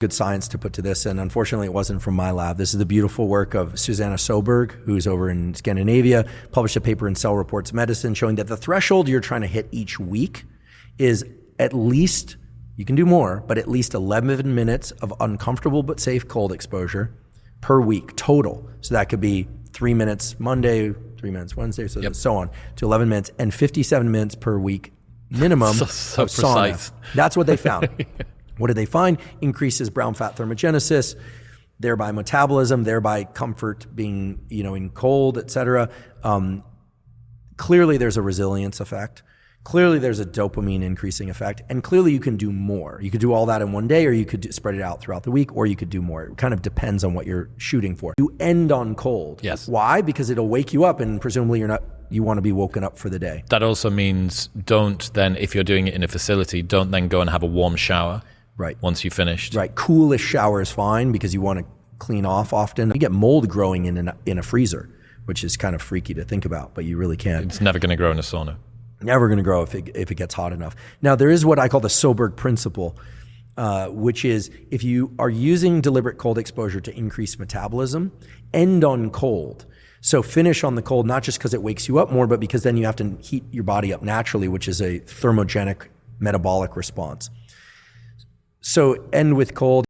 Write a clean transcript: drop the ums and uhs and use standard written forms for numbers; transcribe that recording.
good science to put to this, and unfortunately it wasn't from my lab. This is the beautiful work of Susanna Soberg, who's over in Scandinavia, published a paper in Cell Reports Medicine showing that the threshold you're trying to hit each week is at least, you can do more, but at least 11 minutes of uncomfortable but safe cold exposure per week total. So that could be 3 minutes Monday, 3 minutes Wednesday, so on, to 11 minutes, and 57 minutes per week minimum so of precise. sauna. That's what they found. What did they find? Increases brown fat thermogenesis, thereby metabolism, thereby comfort being, in cold, et cetera. Clearly there's a resilience effect. Clearly there's a dopamine increasing effect. And clearly you can do more. You could do all that in one day, or you could spread it out throughout the week, or you could do more. It kind of depends on what you're shooting for. You end on cold. Yes. Why? Because it'll wake you up, and presumably you want to be woken up for the day. That also means don't then, if you're doing it in a facility, don't then go and have a warm shower. Right. Once you finished. Right. Coolish shower is fine because you want to clean off often. You get mold growing in a freezer, which is kind of freaky to think about, but you really can. It's never going to grow in a sauna. Never going to grow if it gets hot enough. Now, there is what I call the Soberg Principle, which is if you are using deliberate cold exposure to increase metabolism, end on cold. So finish on the cold, not just because it wakes you up more, but because then you have to heat your body up naturally, which is a thermogenic metabolic response. So end with cold.